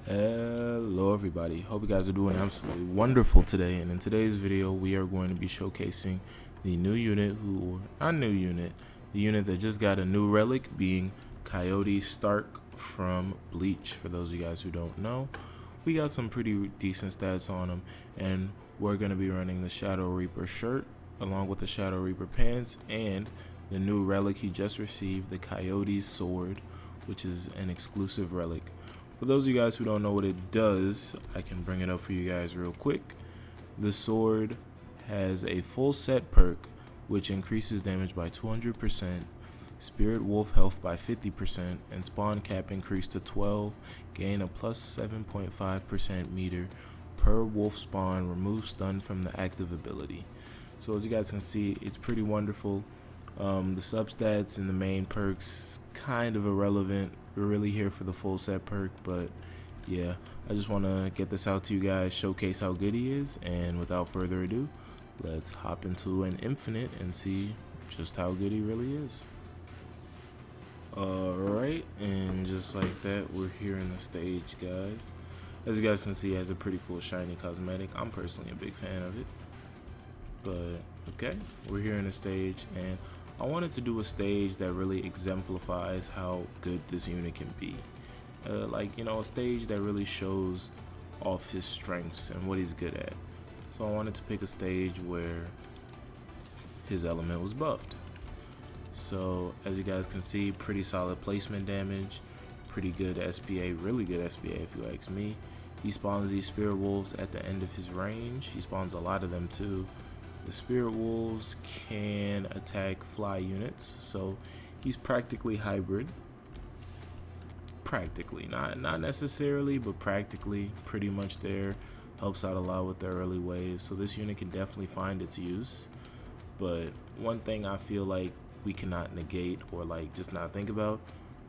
Hello everybody, hope you guys are doing absolutely wonderful today, and in today's video we are going to be showcasing the new unit, the unit that just got a new relic, being Coyote Stark from Bleach. For those of you guys who don't know, we got some pretty decent stats on him, and we're going to be running the Shadow Reaper shirt along with the Shadow Reaper pants and the new relic he just received, the Coyote sword, which is an exclusive relic. For those of you guys who don't know what it does, I can bring it up for you guys real quick. The sword has a full set perk, which increases damage by 200%, Spirit Wolf health by 50%, and spawn cap increased to 12, gain a plus 7.5% meter per wolf spawn, remove stun from the active ability. So as you guys can see, it's pretty wonderful. The substats and the main perks kind of irrelevant. We're really here for the full set perk, but yeah, I just want to get this out to you guys, showcase how good he is, and without further ado, let's hop into an infinite and see just how good he really is. Alright, and just like that, we're here in the stage, guys. As you guys can see, he has a pretty cool shiny cosmetic. I'm personally a big fan of it. But okay, we're here in the stage, and I wanted to do a stage that really exemplifies how good this unit can be. A stage that really shows off his strengths and what he's good at. So I wanted to pick a stage where his element was buffed. So as you guys can see, pretty solid placement damage, pretty good SPA, really good SPA if you ask me. He spawns these Spirit Wolves at the end of his range. He spawns a lot of them too. The Spirit Wolves can attack fly units, so he's practically hybrid. Practically, not necessarily, but practically pretty much there. Helps out a lot with the early waves, so this unit can definitely find its use. But one thing I feel like we cannot negate or just not think about,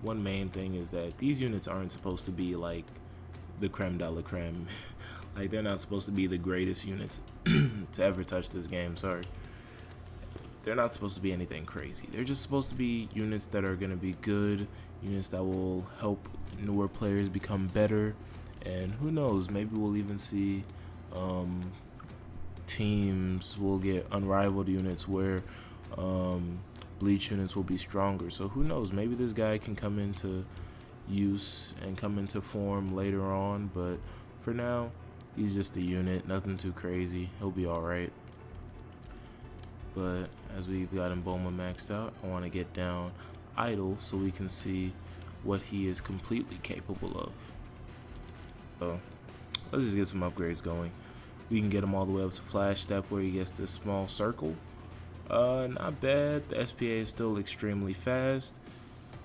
one main thing is that these units aren't supposed to be like the creme de la creme. Like, they're not supposed to be the greatest units to ever touch this game. Sorry, they're not supposed to be anything crazy. They're just supposed to be units that are going to be good, units that will help newer players become better, and who knows, maybe we'll even see teams will get unrivaled units where bleach units will be stronger. So who knows, maybe this guy can come into use and come into form later on, but for now he's just a unit, nothing too crazy. He'll be alright. But as we've got him Boma maxed out, I want to get down idle so we can see what he is completely capable of. So let's just get some upgrades going. We can get him all the way up to flash step where he gets this small circle. Not bad. The SPA is still extremely fast,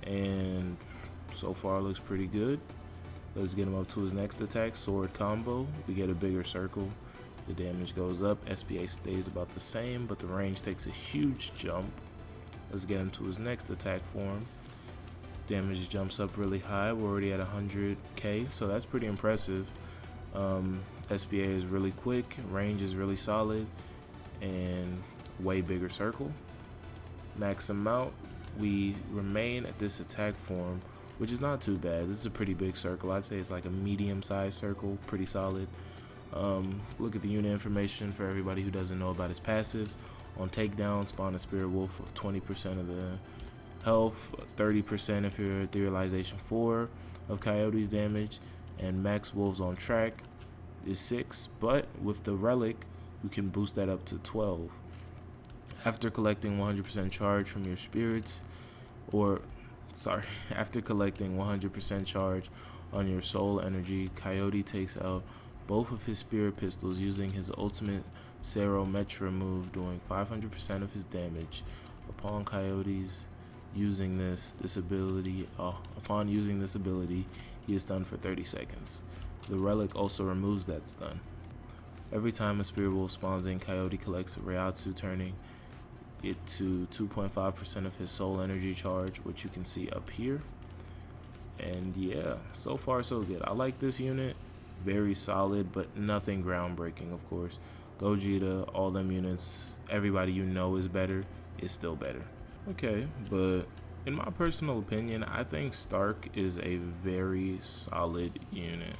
and so far looks pretty good. Let's get him up to his next attack, sword combo. We get a bigger circle, the damage goes up, SPA stays about the same, but the range takes a huge jump. Let's get him to his next attack form. Damage jumps up really high. We're already at 100k, so that's pretty impressive. SPA is really quick, range is really solid, and way bigger circle. Max him out. We remain at this attack form, which is not too bad. This is a pretty big circle. I'd say it's like a medium-sized circle, pretty solid. Look at the unit information for everybody who doesn't know about his passives. On takedown, spawn a Spirit Wolf of 20% of the health, 30% if you're Etherealization 4 of Coyote's damage, and max Wolves on track is 6, but with the Relic, you can boost that up to 12. After collecting 100% charge from your spirits, after collecting 100% charge on your soul energy, Coyote takes out both of his spirit pistols using his ultimate Cero Metra move, doing 500% of his damage. Upon using this ability, he is stunned for 30 seconds. The Relic also removes that stun. Every time a Spirit Wolf spawns in, Coyote collects a Ryatsu, turning it to 2.5% of his soul energy charge, which you can see up here. And yeah, so far so good. I like this unit. Very solid, but nothing groundbreaking, of course. Gogeta, all them units, everybody you know is better, is still better. Okay, but in my personal opinion, I think Stark is a very solid unit.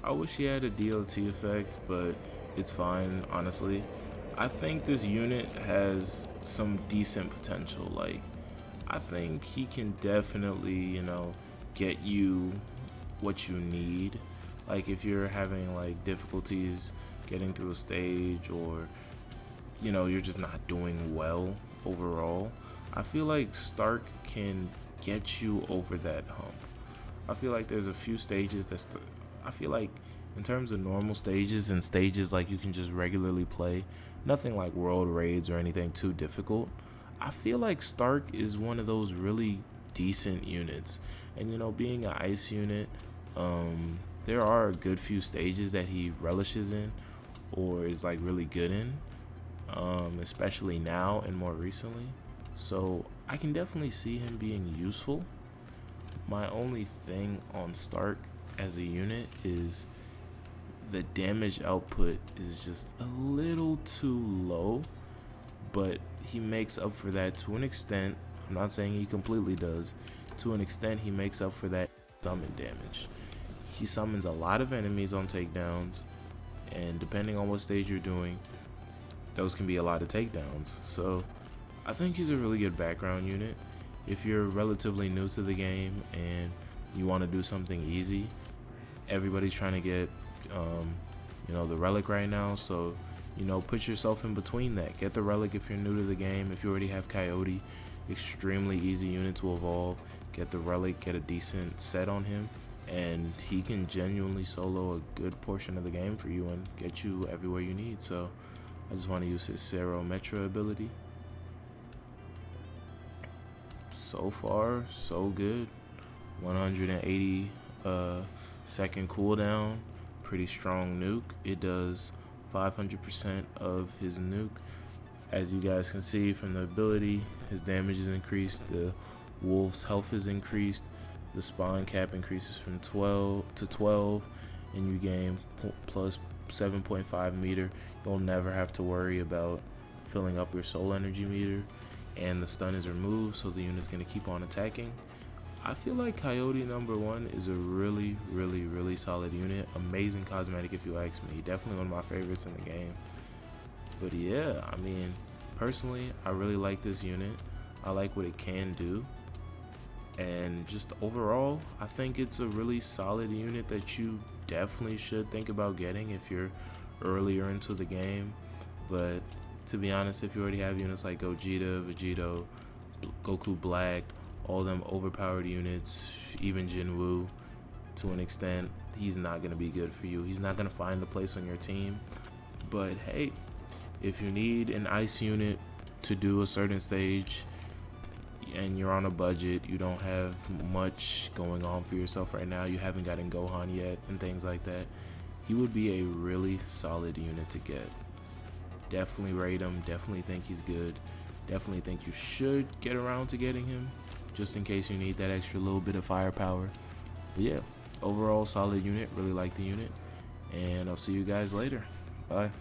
I wish he had a DOT effect, but it's fine, honestly. I think this unit has some decent potential. Like, I think he can definitely, get you what you need. Like, if you're having like difficulties getting through a stage, or you're just not doing well overall, I feel like Stark can get you over that hump. I feel like there's a few stages I feel like in terms of normal stages and stages like you can just regularly play, nothing like world raids or anything too difficult. I feel like Stark is one of those really decent units. And being an ice unit, there are a good few stages that he relishes in or is like really good in, especially now and more recently. So I can definitely see him being useful. My only thing on Stark as a unit is the damage output is just a little too low, but he makes up for that to an extent. I'm not saying he completely does. To an extent, he makes up for that summon damage. He summons a lot of enemies on takedowns, and depending on what stage you're doing, those can be a lot of takedowns. So I think he's a really good background unit. If you're relatively new to the game and you want to do something easy, everybody's trying to get the Relic right now, so put yourself in between that. Get the Relic if you're new to the game. If you already have Coyote, extremely easy unit to evolve. Get the Relic, get a decent set on him, and he can genuinely solo a good portion of the game for you and get you everywhere you need. So I just want to use his Zero Metra ability. So far, so good. 180 second cooldown. Pretty strong nuke. It does 500% of his nuke. As you guys can see from the ability, his damage is increased. The wolf's health is increased. The spawn cap increases from 12 to 12, and you gain plus 7.5 meter. You'll never have to worry about filling up your soul energy meter. And the stun is removed, so the unit's going to keep on attacking. I feel like Coyote #1 is a really, really, really solid unit. Amazing cosmetic if you ask me. Definitely one of my favorites in the game. But yeah, I mean, personally, I really like this unit. I like what it can do. And just overall, I think it's a really solid unit that you definitely should think about getting if you're earlier into the game. But to be honest, if you already have units like Gogeta, Vegito, Goku Black, all them overpowered units, even Jinwoo, to an extent, he's not going to be good for you. He's not going to find a place on your team. But hey, if you need an ice unit to do a certain stage and you're on a budget, you don't have much going on for yourself right now, you haven't gotten Gohan yet and things like that, he would be a really solid unit to get. Definitely rate him, definitely think he's good, definitely think you should get around to getting him, just in case you need that extra little bit of firepower. But yeah, overall solid unit, really like the unit, and I'll see you guys later. Bye.